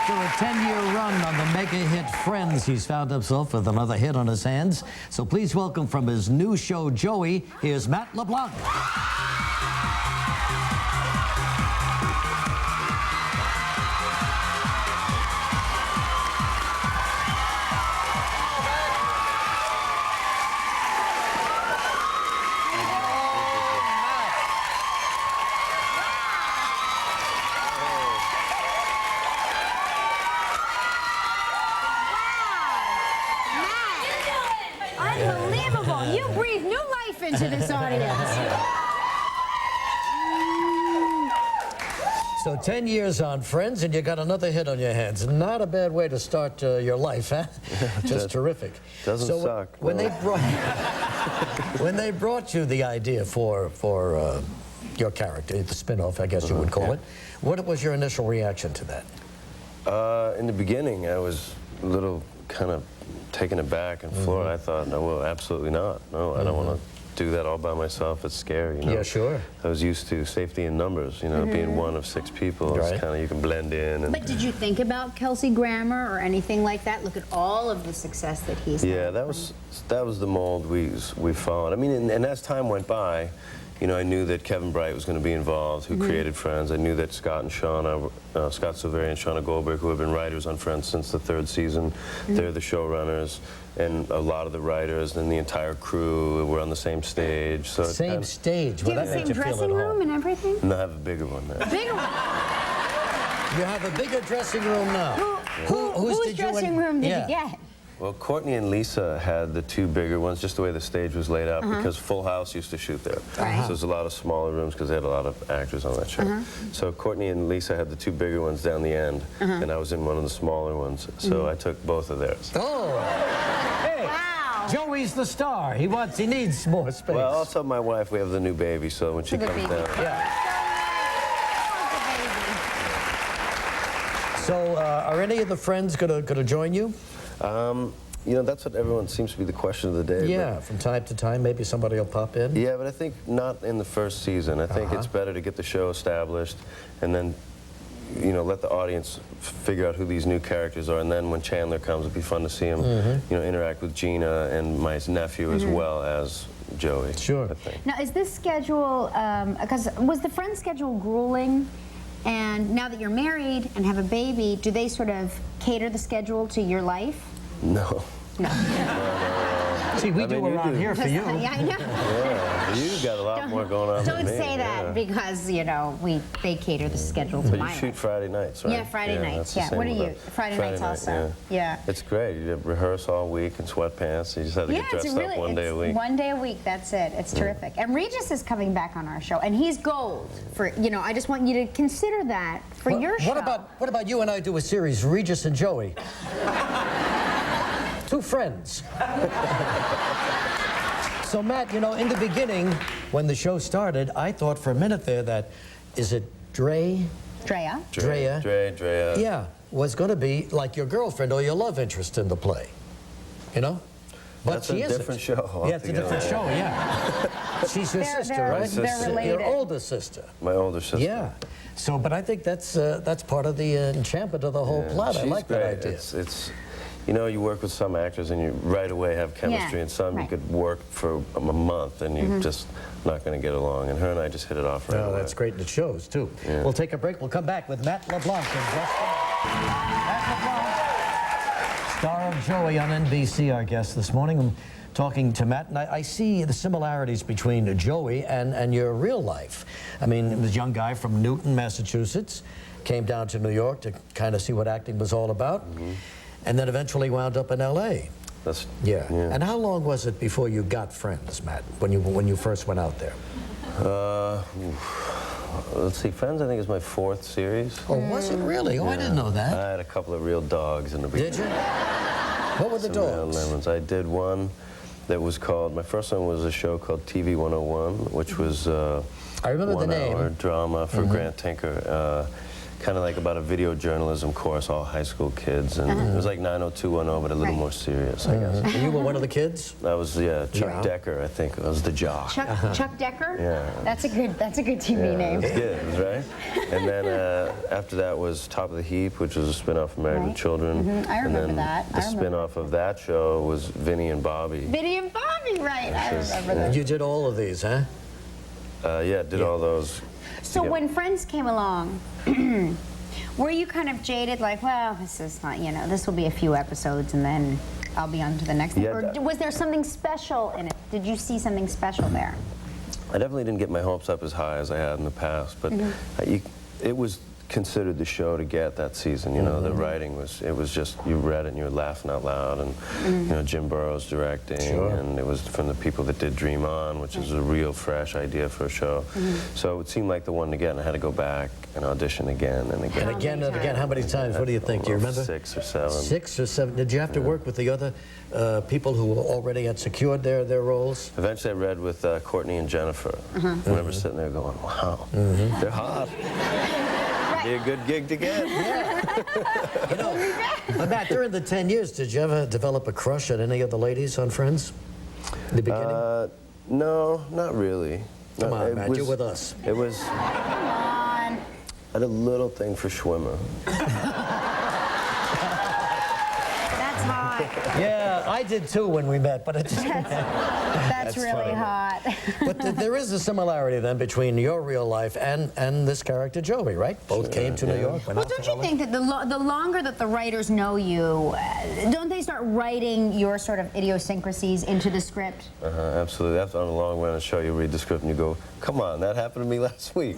After a 10-year run on the mega hit Friends, he's found himself with another hit on his hands. So please welcome from his new show, Joey, here's Matt Leblanc. Unbelievable. You breathe new life into this audience. So 10 years on Friends, and you got another hit on your hands. Not a bad way to start your life, huh? Just terrific. Doesn't suck. When they brought you the idea for your character, the spin-off, I guess you would call it, what was your initial reaction to that? In the beginning, I was a little kind of taken aback and floored. I thought, no, well, absolutely not. No, I don't want to do that all by myself. It's scary, you know. Yeah, sure. I was used to safety in numbers, you know, being one of 6 people. It's kind of, you can blend in. And but did you think about Kelsey Grammer or anything like that? Look at all of the success that he's had. That was the mold we followed. I mean, and as time went by, you know, I knew that Kevin Bright was going to be involved, who created Friends. I knew that Scott and Shauna, Scott Silveri and Shauna Goldberg, who have been writers on Friends since the 3rd season, they're the showrunners, and a lot of the writers and the entire crew were on the same stage. So same stage? Do you have the same dressing room and everything? No, I have a bigger one now. A bigger one? You have a bigger dressing room now. Whose dressing room did you get? Well, Courtney and Lisa had the 2 bigger ones, just the way the stage was laid out, because Full House used to shoot there. So there's a lot of smaller rooms because they had a lot of actors on that show. So Courtney and Lisa had the 2 bigger ones down the end, and I was in one of the smaller ones. So I took both of theirs. Oh! Hey! Wow! Joey's the star. He needs more space. Well, also my wife, we have the new baby, so when she comes down. So, are any of the friends gonna join you? You know, that's what everyone seems to be the question of the day. Yeah, from time to time, maybe somebody will pop in. Yeah, but I think not in the first season. I think it's better to get the show established and then, you know, let the audience figure out who these new characters are. And then when Chandler comes, it'd be fun to see him, you know, interact with Gina and my nephew as well as Joey. Sure. I think. Now, is this schedule, because was the Friends schedule grueling? And now that you're married and have a baby, do they sort of cater the schedule to your life? No. No. See, we do around here for you. Yeah, I know. Yeah, you've got a lot more going on than me. Don't say that because, you know, they cater the schedule to But my you shoot life. Friday nights, right? Yeah, Friday nights. that's the Yeah. What are same you? with Friday nights night, also. Yeah. It's great. You rehearse all week in sweatpants. You just have to get dressed up one day a week. One day a week, that's it. It's terrific. And Regis is coming back on our show, and he's gold for, you know, I just want you to consider that for your show. What about you and I do a series, Regis and Joey? 2 friends. So, Matt, you know, in the beginning, when the show started, I thought for a minute there that, is it Drea? Drea. Yeah, was going to be like your girlfriend or your love interest in the play, you know? But that's she a isn't. different show. Yeah, it's a different show, yeah. She's your sister, right? They're related. Your older sister. My older sister. Yeah. So, but I think that's part of the enchantment of the whole plot. I like that idea. It's, you know, you work with some actors and you right away have chemistry, and some you could work for a month and you're just not going to get along. And her and I just hit it off right away. That's great, and it shows, too. Yeah. We'll take a break. We'll come back with Matt Leblanc. Matt LeBlanc, star of Joey on NBC, our guest this morning. I'm talking to Matt, and I see the similarities between Joey and your real life. I mean, this young guy from Newton, Massachusetts, came down to New York to kind of see what acting was all about. And then eventually wound up in L.A. Yeah. And how long was it before you got Friends, Matt, when you first went out there? Let's see, Friends I think is my 4th series. Oh, was it really? Oh, I didn't know that. I had a couple of real dogs in the beginning. Did you? What were the dogs? Lemons. I did one that was called, my first one was a show called TV 101, which was I remember the name. 1-hour drama for Grant Tinker. kind of like about a video journalism course, all high school kids, and it was like 90210, but a little more serious, I guess. And you were one of the kids? That was Chuck Decker, I think. I was the jock. Chuck Decker? Yeah. That's a good TV name. It is, right? And then after that was Top of the Heap, which was a spin-off of Married with Children. I remember and then that. The spin-off of that show was Vinny and Bobby. Vinny and Bobby, right? I remember that. You did all of these, huh? Yeah, did all those. So when Friends came along, were you kind of jaded, like, well, this is not, you know, this will be a few episodes and then I'll be on to the next thing? Yeah, or was there something special in it? Did you see something special there? I definitely didn't get my hopes up as high as I had in the past, but it was considered the show to get that season. You know, the writing was just, you read it and you were laughing out loud, and you know, Jim Burrows directing, and it was from the people that did Dream On, which is a real fresh idea for a show. So it seemed like the one to get, and I had to go back and audition again and again. And again and again. How many times? What do you think? Do you remember? 6 or 7. 6 or 7. Did you have to work with the other people who already had secured their roles? Eventually I read with Courtney and Jennifer. I remember sitting there going, wow, they're hot. Be a good gig to get. You know, but Matt, during the 10 years, did you ever develop a crush on any of the ladies on Friends? In the beginning? No, not really. Come on, Matt, you're with us. It was... Come on. I had a little thing for Schwimmer. That's hot. Yeah, I did too when we met, but it just... That's really funny. hot. But there is a similarity then between your real life and this character Joey, right? Both came to New York. Well, don't you think that the longer that the writers know you, don't they start writing your sort of idiosyncrasies into the script? Absolutely. That's on a long run show. You read the script and you go, come on, that happened to me last week.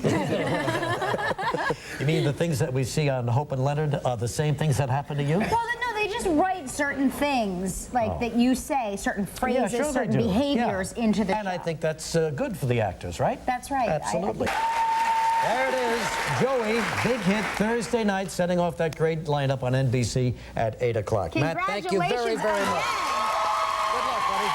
You mean the things that we see on Hope and Leonard are the same things that happen to you? Well, no, they just write certain things, like that you say, certain phrases, Yeah, sure they certain do. behaviors into the And show. I think that's good for the actors, right? That's right. Absolutely. There it is, Joey, big hit Thursday night, setting off that great lineup on NBC at 8 o'clock. Matt, thank you very, very much. Congratulations again. Good luck, buddy.